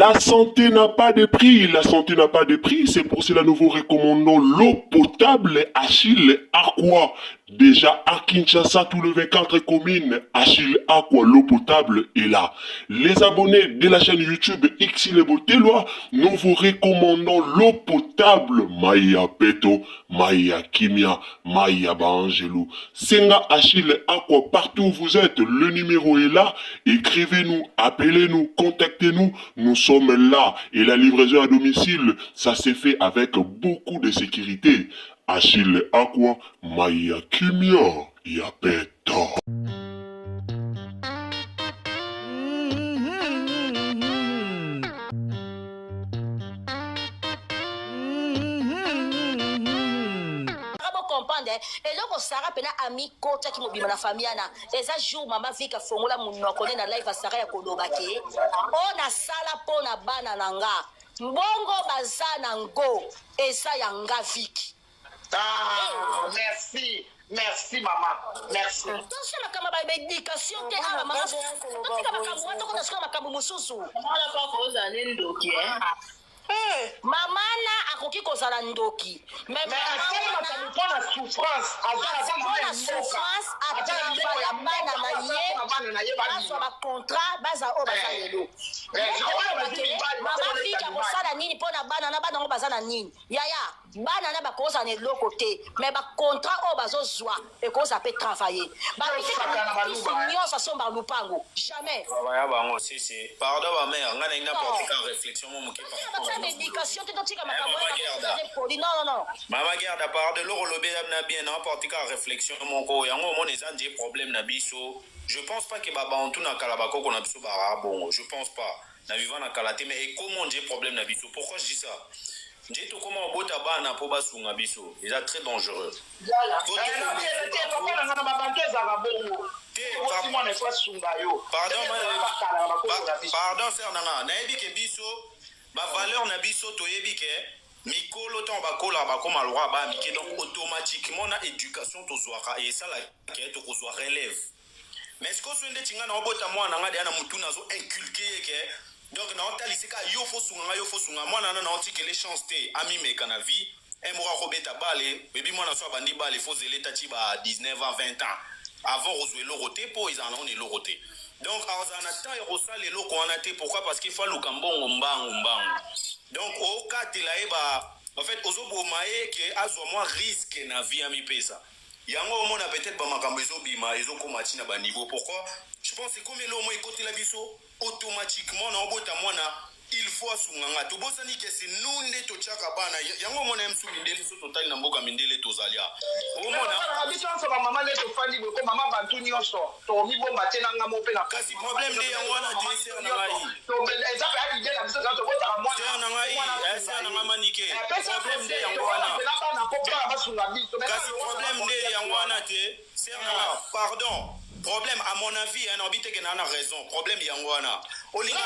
La santé n'a pas de prix, la santé n'a pas de prix, c'est pour cela que nous vous recommandons l'eau potable Achille Aqua. Déjà à Kinshasa, tout le 24 communes, Achille Aqua, l'eau potable est là. Les abonnés de la chaîne YouTube Xile Botelwa, nous vous recommandons l'eau potable Maya Peto, Maya Kimia, Maya Bangelou. Senga Achille Aqua, partout où vous êtes, le numéro est là. Écrivez-nous, appelez-nous, contactez-nous. Nous sommes là et la livraison à domicile, ça s'est fait avec beaucoup de sécurité. Achille Aqua, Maya Kimia, Yapeta. eloko Sarah pena ami kota ki mobima na famille na eza jour mama vika fongola munoko na live Sarah ya koloba ke ona sala pona bana nanga mbongo bazana ngo eza yanga viki. Merci. Merci maman, merci. Attention makamba ba éducation te ala mama. Tika makambo wato ko tasko makambo mususu. Mala pa ko za ndoki Maman na akoki kozala ndoki. Mais la souffrance, la souffrance a travaillé bana na ye. Baso ba contrat baza o baza lelo. Maman fika kosala nini pona bana na bana ngo bazana nini. Yaya bana na ba kosa ne loko te mais ba contrat o bazo zwa e kosa pe travailler. Ba fika nyonso somba lupango jamais. Ya bango si pardon ba mère ngana ina porter en réflexion mon moké par éducation te tika makambo non mama garde part de l'euro lobé na bien na porter en réflexion mon ko yango mon les andi problème na biso. Je pense pas que baba on tout na kalabako qu'on a biso bara bon je pense pas na vivant na kalaté mais comment j'ai problème na biso pourquoi je dis ça. J'ai tout comment on bota bana po basunga biso c'est très dangereux. Pardon frère nanga na yebi ke biso ba valeur na biso to yebi ke mikolo ton ba kola ba koma loi ba mike donc automatiquement na éducation to zwaka et ça la ke to ko zwa relève mais ce que so ndeti nga na obota mwana nga de na mutu na zo inculquer ke donc na otalisika yo fo sunga mwana na otike les chances te ami meka na vie et mora robeta bale bebi mwana so bandi bale fo zeleta ti ba 19 ans 20 ans avant Roswell l'oroté pour ils en ont les loroté donc en attendant il ressent les locaux en athée pourquoi parce qu'il faut le cambon mbang donc au cas de la eba en fait ozobo mae que azo moins risque na vie ami pesa yango au monde peut-être ba makambo ezobima ezokoma na ba niveau pourquoi je pense que comme le moins côté la biso automatiquement na obota mwana il faut asunganga to bosani ke se nunde to chaka bana yango mona msu mindele so total na mboka mindele tozalia o mona biso so ba mama le to fandi bo ko mama bantu nyonso to mi bomba tena nga mo pe na kasi problème de yango na dessert na ngai to eza pa ide na biso to bota mwana c'est na ngai esa na mama nike problème de yango wana na ko pa basunga biso kasi problème de yango wana te c'est na pardon problème à mon avis un orbite que n'a raison problème yangoana olinga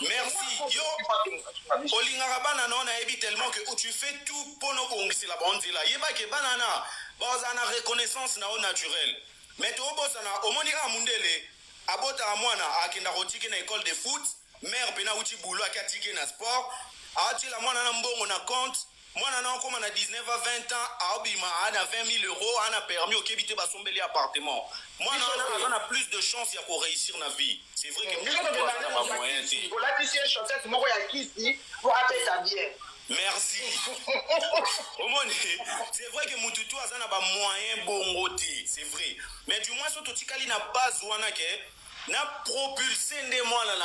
merci yo olinga bana non na ebi tellement que tu fais tout pour nos bongisi la bande là yeba ke banana bazana reconnaissance na au naturel mais to bossa na omonika mundele abota mwana akenda rotiki na école de foot mère pena uti boulot akatiki na sport ati la mwana na mbongo na compte. Moi, comme on a 19 à 20 ans, on a 20 000 euros, on a permis au Kébité de sombrer l'appartement. Moi, on a plus de chances pour réussir dans la vie. C'est vrai que moi, on a moyen. Merci. C'est vrai que Moutoutou a un moyen bon côté, c'est vrai. Mais du moins, surtout, tu as base ou na propulsé des mois là.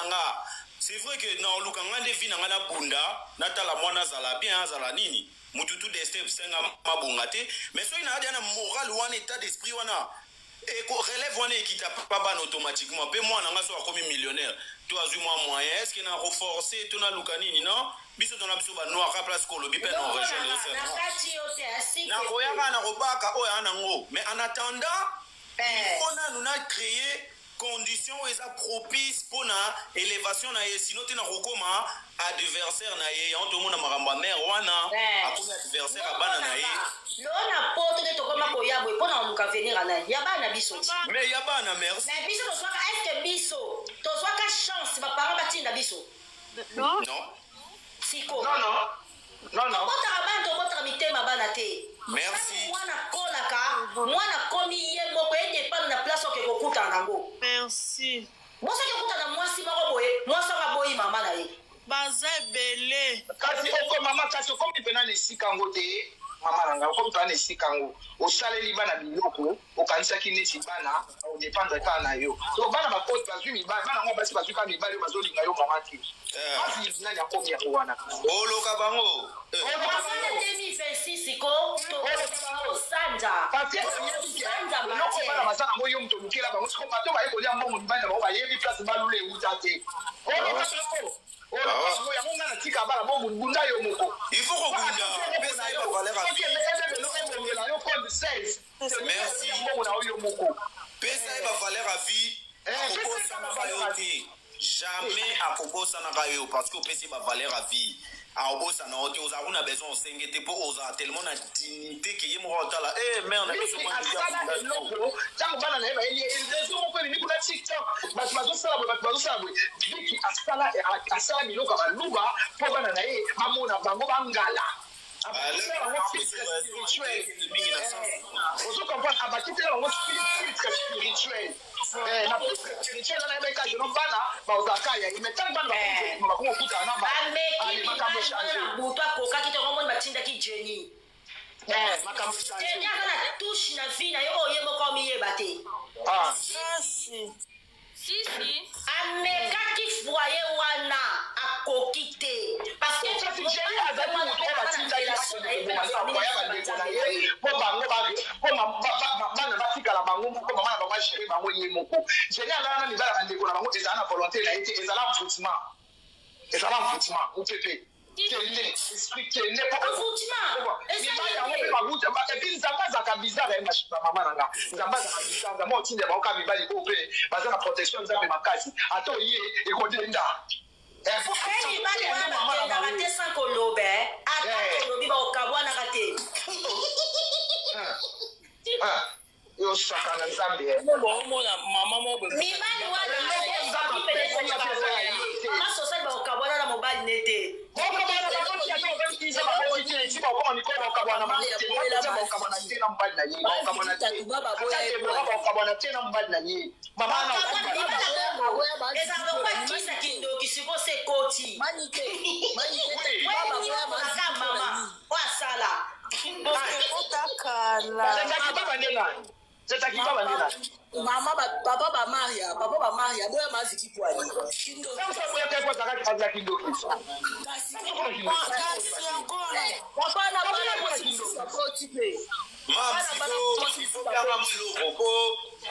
C'est vrai que na olukanga de vie na bunda natala mwana zala bien zala nini mututu de step senga mabunga te mais so ina hadi na moral wana état d'esprit wana et ko relève wana ekita pas ban automatiquement pe mwana nga so akomi millionnaire to azu moi moyen est-ce que na renforcer to na luka nini non biso to na biso ba noir à place ko lobi pe na région de Océan na koyanga na robaka oya ana ngo mais en attendant on a nous a créé conditions propices pour na élévation na sinon tu na rokoma adversaire na ye on to mona maramba mère wana akuna adversaire abana na ye lona poto de tokoma koyabwe pona on ka venir na yabana biso mais yabana merci mais biso to est-ce que biso tozwaka chance baparent batinda biso Non. siko Non. tobotaka bana tobotaka mitema bana te. Merci. Mwana kolaka mwana komi ye moko edepana na place oke kokutana nango. Merci. Bosoki okutana mwasi moko boye mwasi anga boyi mama na ye Baza ebele. kasi oko mama kasi okomi mpena na esika yango te mama na ngai okomi mpena na esika yango osaleli bana biloko okanisaki neti bana odépendre kaka na yo so bana bakoti bazwi mibali bana yango basi bazwi kaka mibali oyo bazolinga yo mama te kasi nani akomi yango wana oloka bango. 2026 ko osanja eloko bana baza nango yo moto mokela bango siko bato baye kolia mbongo mibali na bango bayebi place balula euta te yango nga na tika bana bobunda yo moko Il faut qu'on bunda. Pesa yo valeur à vie. merci mbongo na yo moko Pesa yo valeur à vie. Akobosa na bayo te. Jamais akobosa na bayo parce que pesa yo valeur à vie. Akobosa na ote oza una besoin osengete po oza tellement na dignité que yemo otala merde na biso mo ndio tango bana na eba eli rezo moko ni kuna TikTok bato bazosala boye biki asala biloko baluba po bana na ye mamona bango bangala ozo comprendre abakitela bango spirituel na spirituel na eba kaje no bana baozaka ya imetanga bana bakongo kuta na ba buto akokaki to komoni batindaki Jenny makambo Jenny akana touche na vie na yo oye moko miyeba te Sisi. amekaki foyer wana akoki te parce que bana batikala bango mpo mama na bango agere bango ye moko jeni alala na mibala bandeko na bango ezala na volonté na ye te ezala mfutiment opepe epuis nzambe azalaka bizarre mama na nga nzambe azalaka bizarre nzambe otinda baoka mibali oyo mpe baza na protection nzambe makasi ata oye ekodenda mibali wana bakendaka te sans kolobe ata kolobi baokabwanaka te yosaka na nzambe mibali wana masosali baokabwana na mobali ne te ezaka kwakisa kindoki sikoso ekoti mama oyo asala mama papa bamaria boya maziki pwani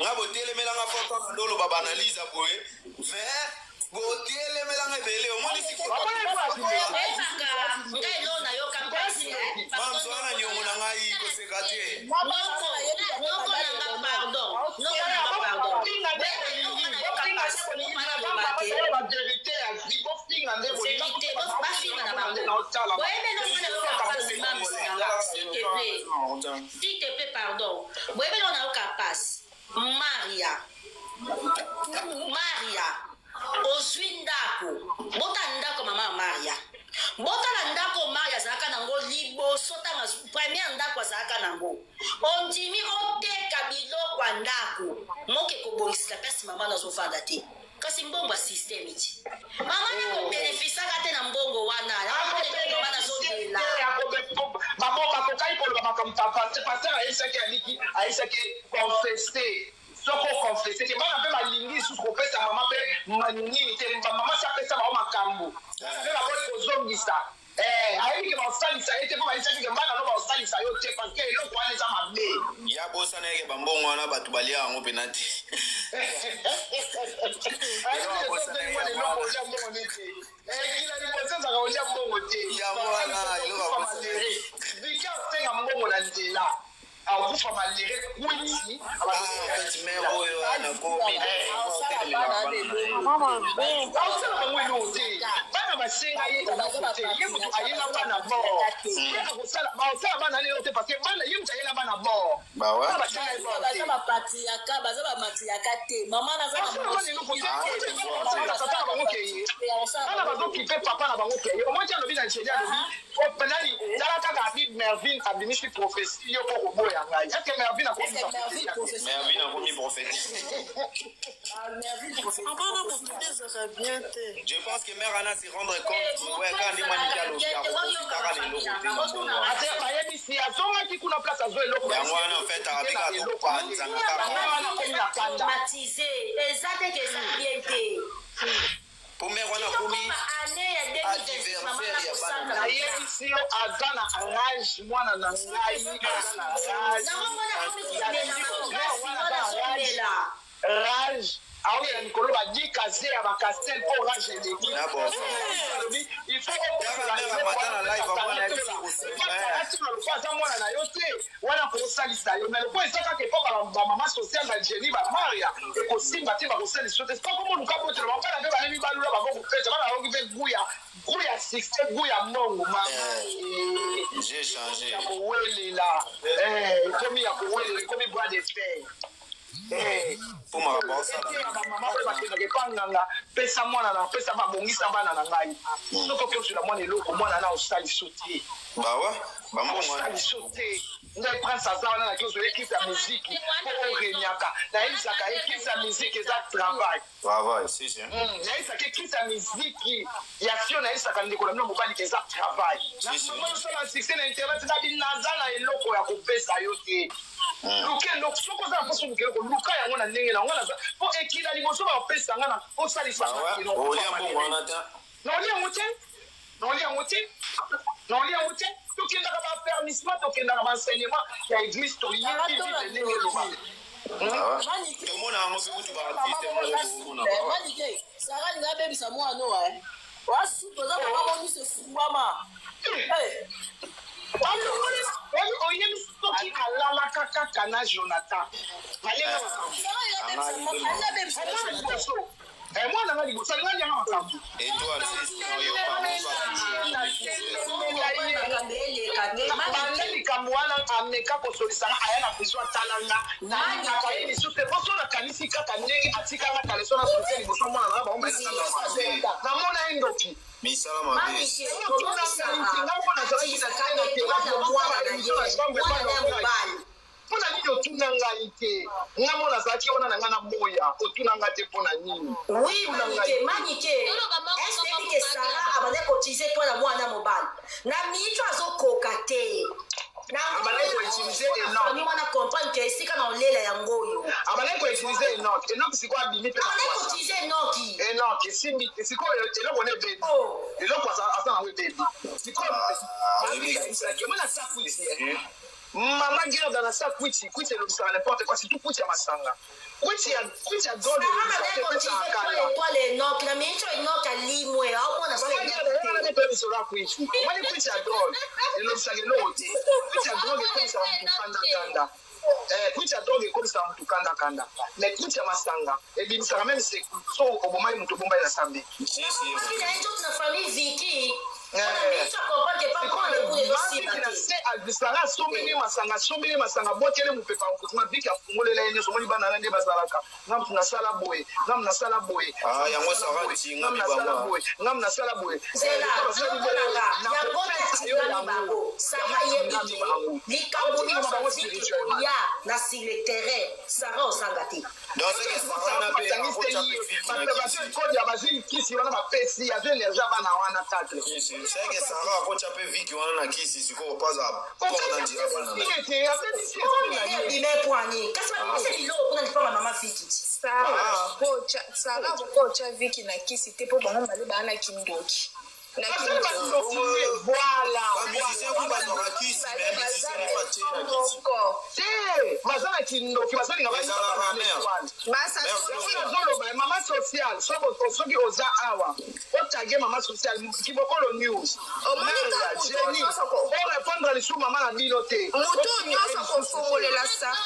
nga botelemelanga papa na ndolo babanaliza boye mais botelemelanga ebele omoni ngai lo nayoka mpasi mamso wana niongo na ngai koseka te s'il te plaît pardon boyebeli oyo nayoka pasi maria ozwi ndako botala ndako mama maria botala ndako maria azalaka nango liboso tanga première ndako azalaka nango ondimi oteka biloko ya ndako moke kobongisika mpasi mama nazofanda te kasi mbongo ya systeme iti mama nakobenefisaka te na mbongo wana mama nazolela bakokai koloba makambo paster aisaki confesse soko confesse te bana mpe balingi susu kopesa mama mpe nini te mama si apesa bango makambo mpe bakoli kozongisa ayebi ke baosalisa ye te mpo bayisaki ke mbana no baosalisa yo te parce que eloko wana eza mabe ya bosana yeke bambongo wana bato balia yango mpena te kila liboso ezaka olia mbongo te yango wana eloko bika osenga mbongo na nzela akufa malere kwiti oyo anakomi aosala bango eloko te bana basenga ye eloko te ye moto ayela bana bor baosala bana eloko te parce que ye moto ayela bana bor basenga eloko te bapatriaka baza bamatriaka te mama naza ana bazokipe papa na bango keye omonti alobi na nigeria alobi penani tala kaka abi mervin abimisi prophétie yo mpo koboya ngai eske mervin akomi prophète. Je pense que mère Anna se rendre compte ouais quand ndimani kalo kaka lelo kote bayebisi azongaki kuna place azo eloko yango wana en fait abika kopanzanga kaka traumatisé eza te ke eza bien te pour mère wana komi nayebisi yo aza na rage mwana na ngai rage aoyela mikolo badika ze ya bacastel mpo rage eleki aza mwana na yo te wana kosalisa yo me loko eza kaka epoka bamama social na geni bamaria ekosimba te bakosalisa yo te sokomoluka botela bakala mpe banemi balula bango kopesa bana bakoki mpe guya succès guya mbongo mama ya kowelela ekomi ya kowelela ekomi bois de fer bamama oyo bakendaka epanganga pesa mwana na pesa babongisa bana na ngai soko mpe osula mwana eloko mwana na osalisa te osaliso te ngai prince aza wana na kioso ekisa miziki mpo orenyaka nayebisaka ekisa miziki eza travail nayebisaka ekisa miziki ya fio nayebisaka ndeko na bino mobali eza travail osala succès na internet nabi naza na eloko ya kopesa yo te luke soki oza na mposo lukeloko luka yango na ndenge nango naza mpo ekila liboso bapesa nga na osalisaka naoli yango te tokendaka bapermissement tokendaka baenseignement ya église toyebi ndenge elobaka tomona yango mpe kutu baartiste sara linga abebisa mwana wa wasupa oza bamamonisi efungwama oyebi soki alalaka kaka na jonathan mwana nga liboso alinga yanga makambo bande likambo wana ameka kosolisanga aya na prison atalanga nalinaka ye lisusu te poso nakanisi kaka ndenge atikanga kaleso na sote liboso mwana nanga namona ye ndoki mpona nini otuna ngai te nga mona azalaki wana na ngai na moya otuna nga te mpona nini manike estebike sara abande kotize to na mwana mobali na mitro azokoka te abandaki koutilize mwana comprendre ke esika na olela yango oyo abandaki koutilize enoki sikoyo abimi mpe kotize enoki esimbi sikoyo eloko na ebebi eloko aza nango ebebi sikoyo mona sa kwiti mama gerda na sa kwiti elobisaka n'importe quoi surtout kwiti ya masanga kwiti ya dole enoki na mitro enoki alimwe aomona misolo ya kwiti omoni kwiti ya dole elobisaka eloko te kwiti ya droge ekomisaka mutu kandakanda kwiti ya droge ekomisaka mutu kandakanda mais kwiti ya masanga ebimisaka meme so obomai mutu obombai na sambe na famille viki sanga asombeli masanga botele mopepa nkutuma viki afungolela ye nyonso omoni bana na nde bazalaka ngamu nasala boye ngamu nasala boye na sur le terrain sara osanga te kodi abazwi kisi wana bapesi azwi energie abana wana tatre seke sara akotia mpe viki wana na kisi sikoyo paza porna ndira bana sara kokotia viki na kisi te mpo bango mali baa na kindoki baza na kindoki bazalinga mama social soki oza awa otage mama social kibokolo news jeni orépondre lisu mama na bino te moto nyonso kofungolela sa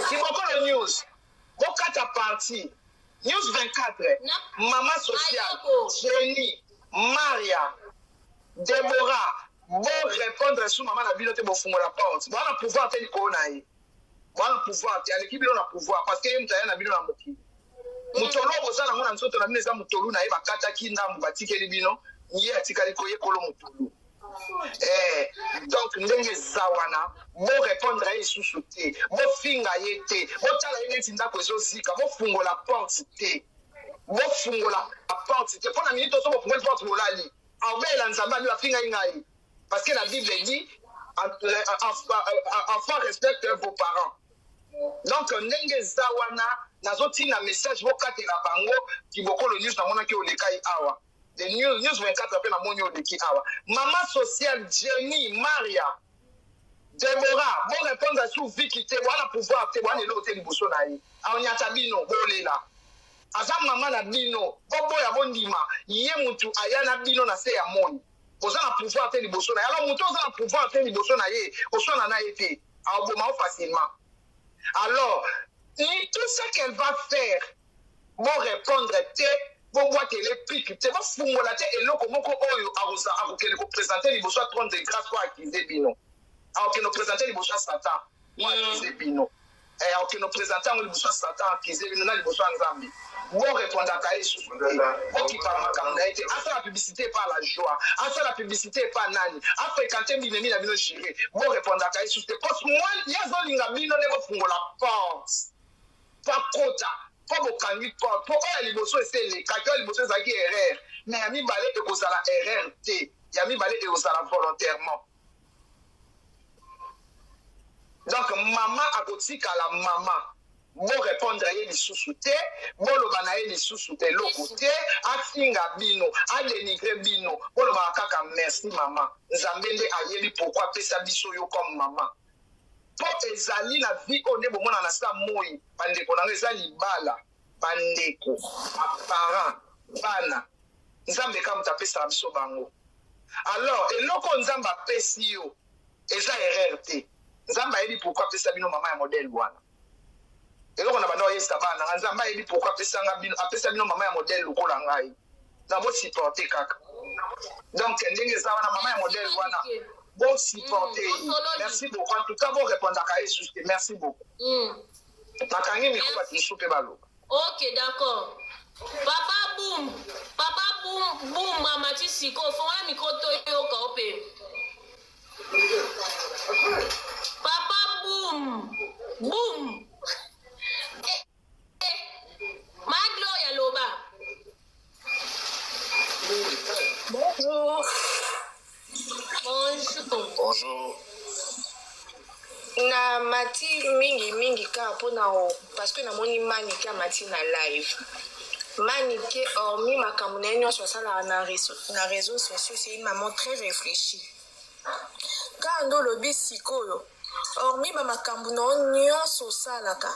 kibokolo news bokata parti news 24 mama social jeni maria Deborah bon répondre sur maman na bino te bofungo la porte bon na pouvoir te likolo na ye bon na pouvoir te aleki bino na pouvoir parce que ye mutu aya na bino na mokili mutolo bozala ngo na nzoto na bino eza mutolu na ye bakataki ndambu batikeli bino ye atikali koyekolo mutolu donc ndenge eza wana borépondre ye lisusu te bofinga ye te botala ye neti ndako ezozika bofungola porte te bofungola porte te mpo na minute oso bofungoli porte bolali abela nzambe abi bafinga ye ngai parce que la Bible dit enfant respecte vos parents donc ndenge eza wana nazotinda message bokatela bango kibokolo news namonaki olekai awa the news 24 mpe namoni oleki awa mama sociale Jenny Maria Deborah bon répondre sur viki te wana pouvoir te wana elo te liboso na ye aonyata bino bolela aza mama na bino boboya bondima ye mutu aya na bino na se ya moni oza na pouvoir te liboso na ye alors mutu oza na pouvoir te liboso na ye oswana na ye te aoboma facilement alors tout ce qu'elle va faire bon répondre te boboatele piki te bofungola te eloko moko oyo akokende kopresente liboso ya trône de grâce po akize bino akokende kopresente liboso ya satan po akize bino akokende kopresente yango liboso ya satan akize bino na liboso ya nzambe borépondaka ye lisusu te okipaka makambo na ye te asala publicité pa la joie asala publicité pa nani afréquente binemi na bino géré borépondaka ye lisusu te parce moi ye azolinga bino nde bofungola porte pakota po bokangi porte po oyo ya liboso ese elekaki oyo liboso ezalaki erreur mais ya mibale ekozala erreur te ya mibale ekozala volontairement donc mama akotikala mama borépondre ye lisusu te boloba na ye lisusu te eloko te afinga bino adenigre bino bolobaka kaka merci mama nzambe nde ayebi pourkui apesa biso yo comme mama po ezali na vie oyo nde bomona na sa moi bandeko nango eza libala bandeko baparent bana nzambe ka moto apesaka biso bango alors eloko nzambe apesi yo eza erreur te nzambe ayebi pourkui apesa bino mama ya modele wana eloko na banda oyesa bana nga nzambe ayebi pourkui apesa bino mama ya modele lokola ngai na bosupporte kaka donc ndenge eza wana mama ya modele wana bosupporte merci beaucoup en tout cas borépondaka ye susu te merci beaucoup nakangi mikro bato mosusu mpe baloba ok d'accord papa boum mama ti siko fongola mikro toyoka o mpe papa boum maglo ya loba Bonjour. Bonjour. Na mati mingi ka mpona parce que namoni manike ya mati na live manike hormis makambo na ye nyonso asalaka na réseaux sociaux c'est une maman très réfléchie ka ndo olobi sikoyo hormis bamakambo na yo nyonso osalaka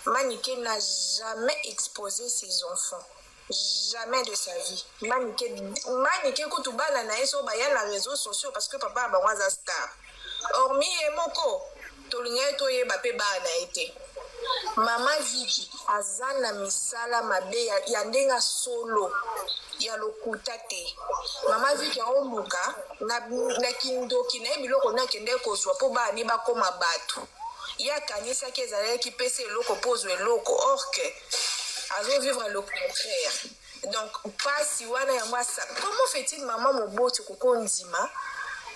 manike n'a jamais exposé ses enfants jamais de sa vie manike kutu bana na ye so baya na réseaux sociaux parce que papa bango aza star hormis ye moko tolinga ye toyeba mpe bana ye te mama Viki aza na misala mabe ya ndenge solo ya lokuta te mama Viki aoluka na kindoki na ye biloko nakende kozwa mpo bani bakoma bato ye akanisaki ezalaki pesa eloko mpo ozwa eloko or que azovivre le contraire donc pasi wana yango asa comment fait-il mama moboti kokondima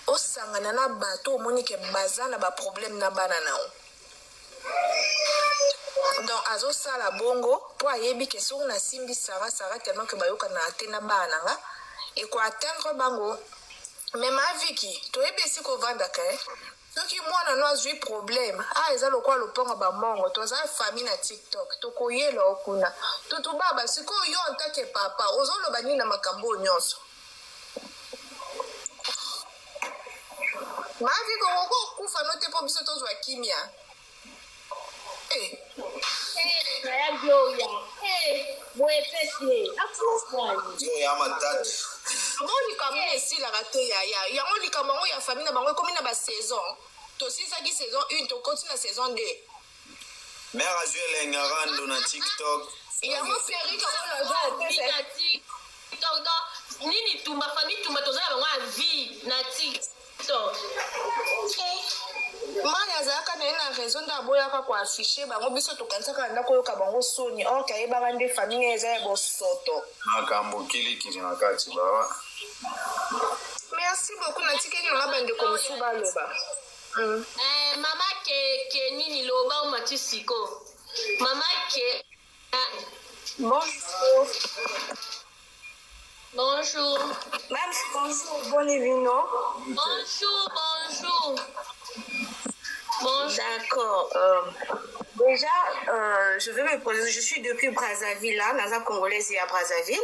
osangana na bato omoni ke baza na baproblème na bana nao donc azosala bongo mpo ayebi ke soki nasimbi sara tellement ke bayokana te na bana nanga ekoatteindre bango mais ma Viki toyebi esi kovandaka soki mwana no azwi problème eza lokwa loponga bamongo toza famille na TikTok tokoyela okuna tutubaba sikoyo yo ntake papa ozoloba nini na makambo nyonso mavi koko kufa no te po biso tozwa kimia ya gloria boepesi afufwani yo ya matatu yango likambo esilaka te yaya yango likambo yango ya famille na bango ekomi na basaison tosilisaki saison 1 tokoti na saison 2 mère azwi elengaka ndo na TikTok yango perike ngo nazwa TikTok nini tumba famille tumba tozala bango ya vie na TikTok. mani azalaka na ye na raison nde aboyaka koafishe bango biso tokanisaka na ndako oyoka bango soni or kayebaka nde famille eza ya bosoto makambo kilikili na kati baba. merci beaucoup natikeli nanga bandeko mosu baloba Mama ke nini loba ou mati siko. Mama ke bonjour bonjour. Même bonjour, bon événement. Bonjour, bonjour. Bonjour. D'accord. Déjà, je vais me poser. Je suis depuis Brazzaville, là, dans la Congolaise et à Brazzaville.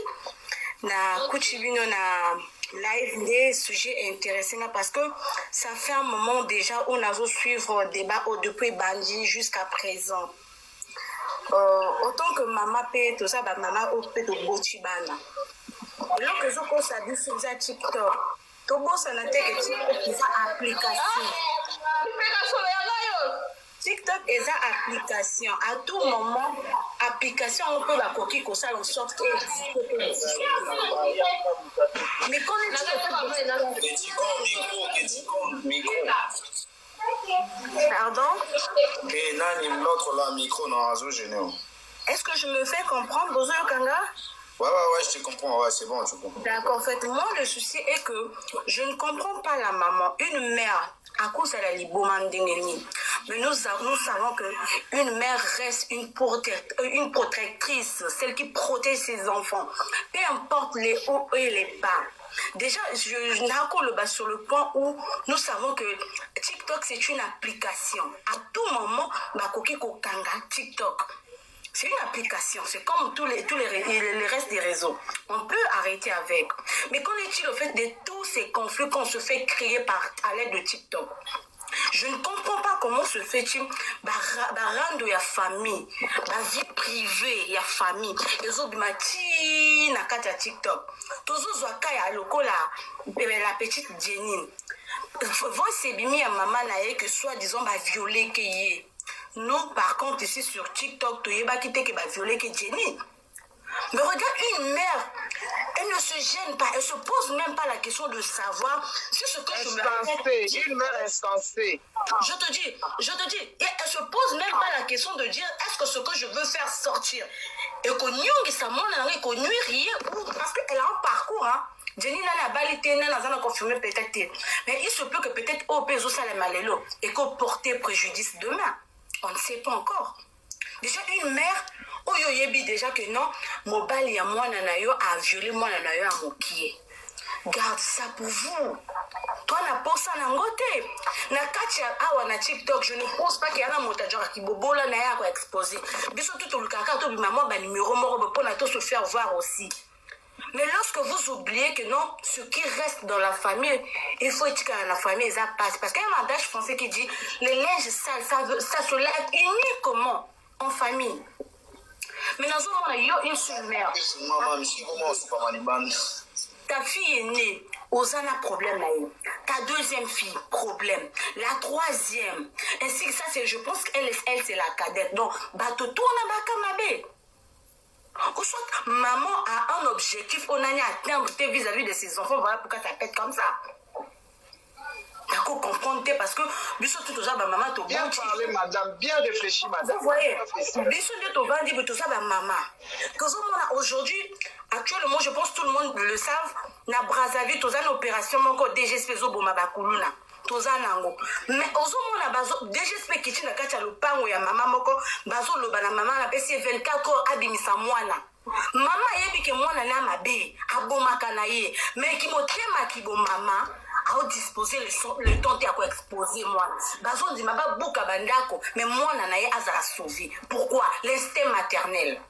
Na Kuchibino na live des sujets intéressants parce que ça fait un moment déjà où on a suivre le débat depuis Bandi jusqu'à présent. Autant que maman peut tout ça, bah maman peut tout bochibana. Alors que je pense à du sur TikTok. Tout bon ça n'a été que TikTok is application. TikTok est une application. À tout moment, application on peut la coquille comme ça en sorte que mais quand on pardon? Et là, l'autre là, micro, non, réseau général. Est-ce que je me fais comprendre, Bozo Kanga? Ouais, je te comprends, ouais, c'est bon, tu comprends. D'accord, en fait, moi, le souci est que je ne comprends pas la maman. Une mère, à cause de la libomandingeni. Mais nous savons qu'une mère reste une protectrice, celle qui protège ses enfants. Peu importe les hauts et les bas. Déjà, je n'accorde le bas sur le point où nous savons que TikTok, c'est une application. À tout moment, Bakoki Kokanga, TikTok. C'est une application, c'est comme tous les restes des réseaux. On peut arrêter avec. Mais qu'en est-il au fait de tous ces conflits qu'on se fait créer à l'aide de TikTok? Je ne comprends pas comment se fait-il rendre la famille, la vie privée, la famille. Les autres mati na kata TikTok. Tous les autres ya loko la petite Jenny. Voi c'est bimi ya maman na que soit disons ba violer que yé. Nous, par contre, ici sur TikTok, tu n'as pas quitté que va violer que Jenny. Mais regarde, une mère, elle ne se gêne pas, elle ne se pose même pas la question de savoir si ce que je me répète. Une mère instancée. Je te dis, et elle se pose même pas la question de dire est-ce que ce que je veux faire sortir et qu'on n'y ça qu'on n'y rien parce qu'elle a un parcours, hein. Jenny n'a pas été n'a confirmé peut-être, mais il se peut que peut-être au péso ça les malélo et qu'on porte préjudice demain. On ne sait pas encore. Déjà, une mère, oyoyebi déjà que non, mobile ya moi nanayo a violé moi nanayo a mokié. Garde ça pour vous. Toi, na posa na ngote. Na katia awa na TikTok, je ne pense pas qu'il y a un montage qui bobola na ya ko exposé. Biso tout le kaka to bi maman ba numéro moro pour na to se faire voir aussi. Mais lorsque vous oubliez que non, ce qui reste dans la famille, il faut être dans la famille, ça passe. Parce qu'il y a un adage français qui dit, les linges sales, ça se lave uniquement en famille. Mais dans ce moment, il y a une seule mère. Ta fille est née, Osana problème là. Ta deuxième fille, problème. La troisième. Ainsi que ça, je pense qu'elle c'est la cadette. Donc, bateau tourne à Bakamabe. Ou soit maman a un objectif, on a atteindre vis-à-vis de ses enfants, voilà pourquoi ça pète comme ça. D'accord, comprendre parce que biso tout ça ba maman to bien parlé madame, bien réfléchi madame. Vous voyez, biso to vandi tout ça ba maman. Aujourd'hui, actuellement je pense que tout le monde le savent, na Brazzaville tout ça une opération mon DGSP zo boma bakuluna. Toza nango mais ozomona bazo DGSP kitina kacha lupango ya mama moko bazo loba na mama na pesi 24 heures abimisa mwana mama yebi ke mwana na mabe abomaka na ye mais ki motema ki bo mama a disposer le temps ya ko exposer mwana bazo ndima ba buka bandako mais mwana na ye azala sauvé. Pourquoi? L'instinct maternel.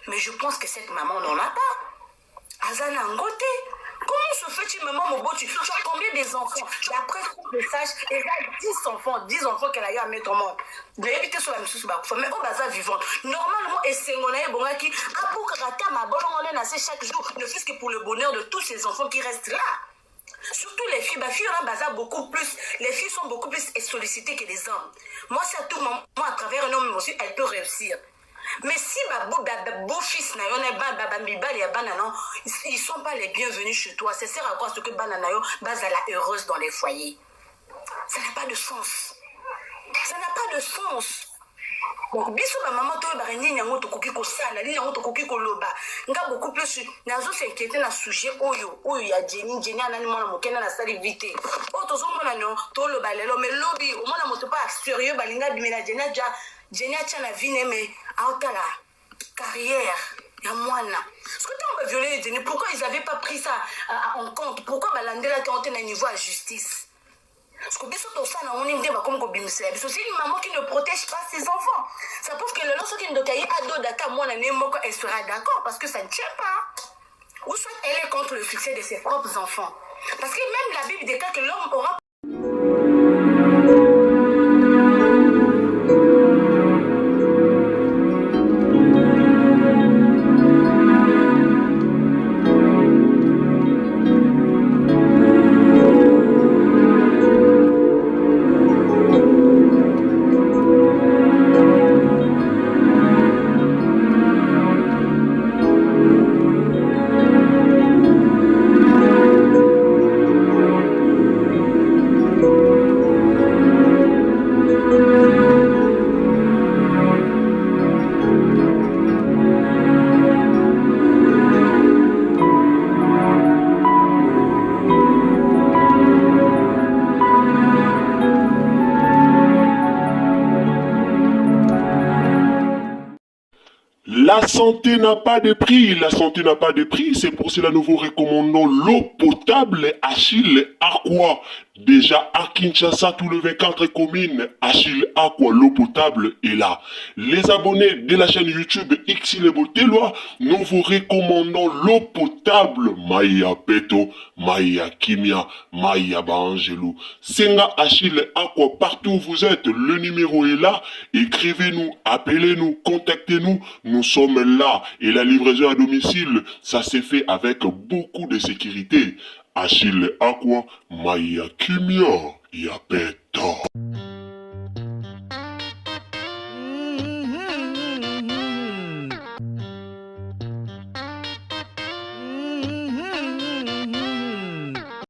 Mais je pense que cette maman n'en a pas. Azana ngote. Comment se fait-il, maman Moboti? Tu as combien des enfants? D'après ce message, elle a 10 enfants qu'elle a eu à mettre au monde. De éviter sur la mission, mais au bazar vivant. Normalement, et c'est mon aïe Bongaki, à pour Karata, ma bonne on est assez chaque jour, ne fût-ce que pour le bonheur de tous ces enfants qui restent là. Surtout les filles, on a bazar beaucoup plus. Les filles sont beaucoup plus sollicitées que les hommes. Moi, c'est à tout moment, à travers un homme aussi, elle peut réussir. Mais si beau-fils, ils ne sont pas les bienvenus chez toi, ça sert à quoi ce que Bananayo bazala heureuse dans les foyers? Ça n'a pas de sens. Ça n'a pas de sens. Donc, biso ba maman to ba nini yango to koki ko sala, nini yango to koki ko loba. Nga beaucoup plus nazo s'inquiéter na sujet oyo ya Jenny anani mona mokena na sali vite. O to zo mona no to loba lelo mais lobby o mona moto pas sérieux balinga bimela Jenny acha na vie mais aotala carrière ya mwana. Est-ce que tu as violé Jenny? Pourquoi ils avaient pas pris ça en compte? Pourquoi balandela quand on est à niveau à justice? Parce que c'est une maman qui ne protège pas ses enfants. Ça prouve que le lance qui ne doit ado data moi elle sera d'accord parce que ça ne tient pas. Ou soit elle est contre le succès de ses propres enfants. Parce que même la Bible déclare que l'homme aura La santé n'a pas de prix, la santé n'a pas de prix, c'est pour cela nous vous recommandons l'eau potable Achille Aqua. Déjà à Kinshasa, tous les 24 communes, Achille Aqua, l'eau potable est là. Les abonnés de la chaîne YouTube Xile Botelwa, nous vous recommandons l'eau potable Maya Peto, Maya Kimia, Maya Bangelou. Senga Achille Aqua, partout où vous êtes, le numéro est là. Écrivez-nous, appelez-nous, contactez-nous. Nous sommes là et la livraison à domicile, ça s'est fait avec beaucoup de sécurité. Achille Aqua, Maya Kimia, Yapeto.